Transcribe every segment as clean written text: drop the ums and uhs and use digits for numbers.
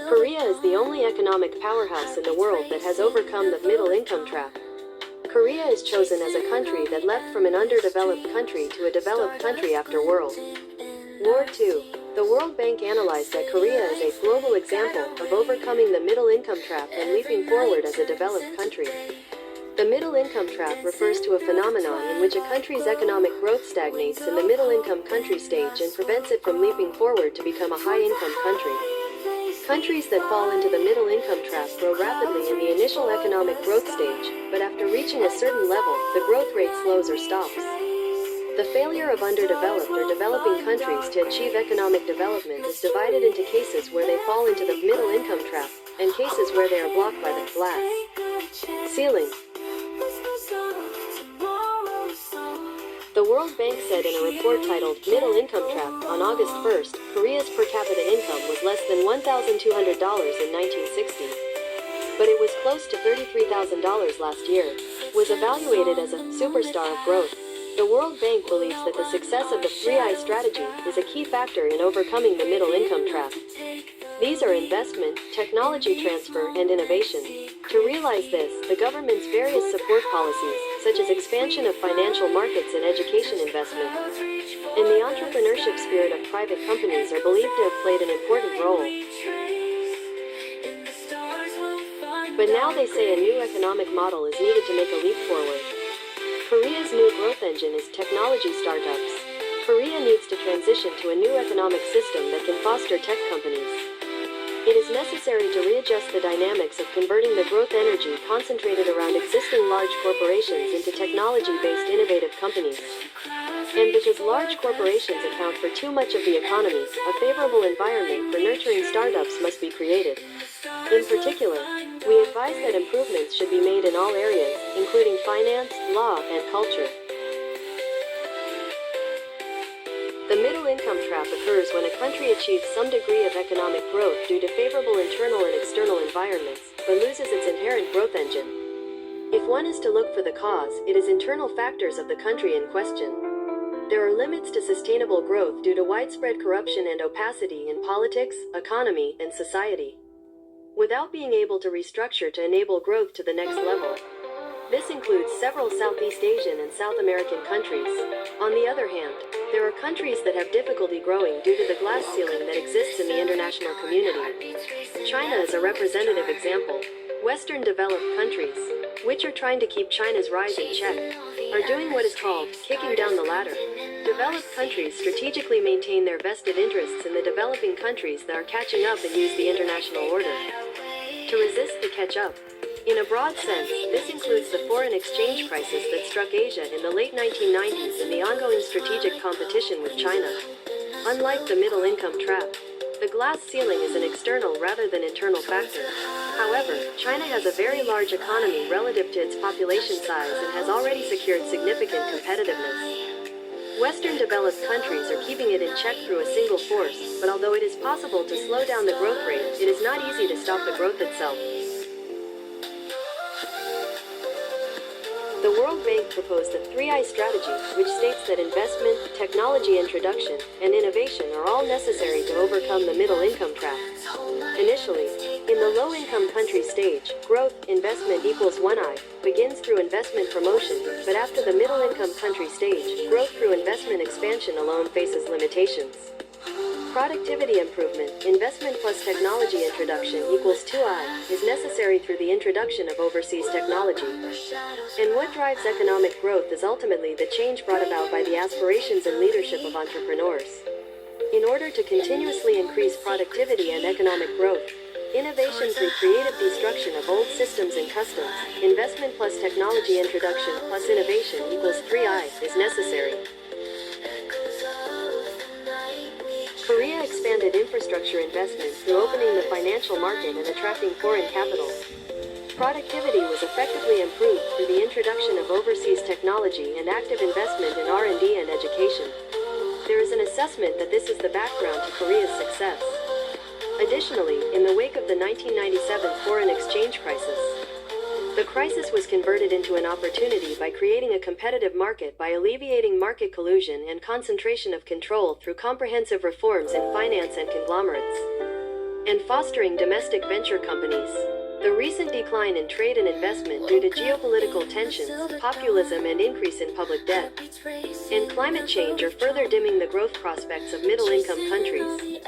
Korea is the only economic powerhouse in the world that has overcome the middle income trap. Korea is chosen as a country that leapt from an underdeveloped country to a developed country after World War II. The World Bank analyzed that Korea is a global example of overcoming the middle income trap and leaping forward as a developed country. The middle income trap refers to a phenomenon in which a country's economic growth stagnates in the middle income country stage and prevents it from leaping forward to become a high income country. Countries that fall into the middle income trap grow rapidly in the initial economic growth stage, but after reaching a certain level, the growth rate slows or stops. The failure of underdeveloped or developing countries to achieve economic development is divided into cases where they fall into the middle income trap, and cases where they are blocked by the glass ceiling. The World Bank said in a report titled Middle Income Trap on August 1st, Korea's per capita income was less than $1,200 in 1960. But it was close to $33,000 last year, was evaluated as a superstar of growth. The World Bank believes that the success of the 3I strategy is a key factor in overcoming the middle income trap. These are investment, technology transfer, and innovation. To realize this, the government's various support policies, such as expansion of financial markets and education investment, and the entrepreneurship spirit of private companies are believed to have played an important role. But now they say a new economic model is needed to make a leap forward. Korea's new growth engine is technology startups. Korea needs to transition to a new economic system that can foster tech companies. It is necessary to readjust the dynamics of converting the growth energy concentrated around existing large corporations into technology-based innovative companies. And because large corporations account for too much of the economy, a favorable environment for nurturing startups must be created. In particular, we advise that improvements should be made in all areas, including finance, law, and culture. The middle income trap occurs when a country achieves some degree of economic growth due to favorable internal and external environments, but loses its inherent growth engine. If one is to look for the cause, it is internal factors of the country in question. There are limits to sustainable growth due to widespread corruption and opacity in politics, economy, and society. Without being able to restructure to enable growth to the next level. This includes several Southeast Asian and South American countries. On the other hand, there are countries that have difficulty growing due to the glass ceiling that exists in the international community. China is a representative example. Western developed countries, which are trying to keep China's rise in check, are doing what is called kicking down the ladder. Developed countries strategically maintain their vested interests in the developing countries that are catching up and use the international order to resist the catch-up. In a broad sense, this includes the foreign exchange crisis that struck Asia in the late 1990s and the ongoing strategic competition with China. Unlike the middle income trap, the glass ceiling is an external rather than internal factor. However, China has a very large economy relative to its population size and has already secured significant competitiveness. Western developed countries are keeping it in check through a single force, but although it is possible to slow down the growth rate, it is not easy to stop the growth itself. The World Bank proposed the 3I strategy, which states that investment, technology introduction, and innovation are all necessary to overcome the middle income trap. Initially, in the low-income country stage, growth, investment equals 1I, begins through investment promotion, but after the middle-income country stage, growth through investment expansion alone faces limitations. Productivity improvement, investment plus technology introduction equals 2I, is necessary through the introduction of overseas technology. And what drives economic growth is ultimately the change brought about by the aspirations and leadership of entrepreneurs. In order to continuously increase productivity and economic growth, innovation through creative destruction of old systems and customs, investment plus technology introduction plus innovation equals 3I, is necessary. Korea expanded infrastructure investment through opening the financial market and attracting foreign capital. Productivity was effectively improved through the introduction of overseas technology and active investment in R&D and education. There is an assessment that this is the background to Korea's success. Additionally, in the wake of the 1997 foreign exchange crisis, The crisis was converted into an opportunity by creating a competitive market by alleviating market collusion and concentration of control through comprehensive reforms in finance and conglomerates, and fostering domestic venture companies. The recent decline in trade and investment due to geopolitical tensions, populism and increase in public debt, and climate change are further dimming the growth prospects of middle-income countries.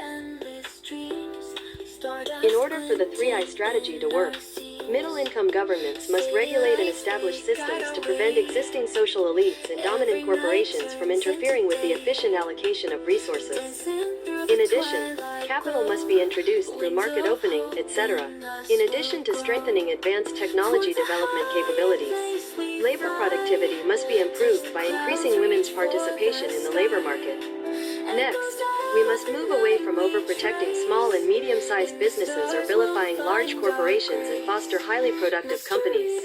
In order for the 3I strategy to work, middle-income governments must regulate and establish systems to prevent existing social elites and dominant corporations from interfering with the efficient allocation of resources. In addition, capital must be introduced through market opening, etc. In addition to strengthening advanced technology development capabilities, labor productivity must be improved by increasing women's participation in the labor market. Next, we must move away from overprotecting small and medium-sized businesses or vilifying large corporations and foster highly productive companies.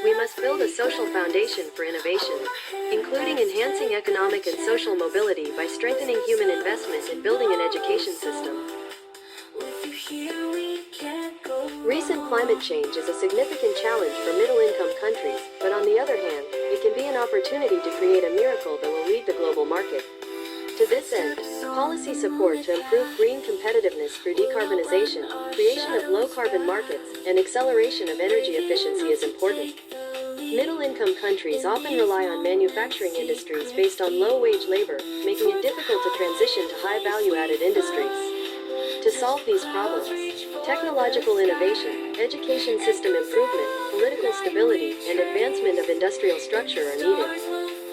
We must build a social foundation for innovation, including enhancing economic and social mobility by strengthening human investment in building an education system. Recent climate change is a significant challenge for middle-income countries, but on the other hand, it can be an opportunity to create a miracle that will lead the global market. To this end, policy support to improve green competitiveness through decarbonization, creation of low-carbon markets, and acceleration of energy efficiency is important. Middle-income countries often rely on manufacturing industries based on low-wage labor, making it difficult to transition to high-value-added industries. To solve these problems, technological innovation, education system improvement, political stability, and advancement of industrial structure are needed.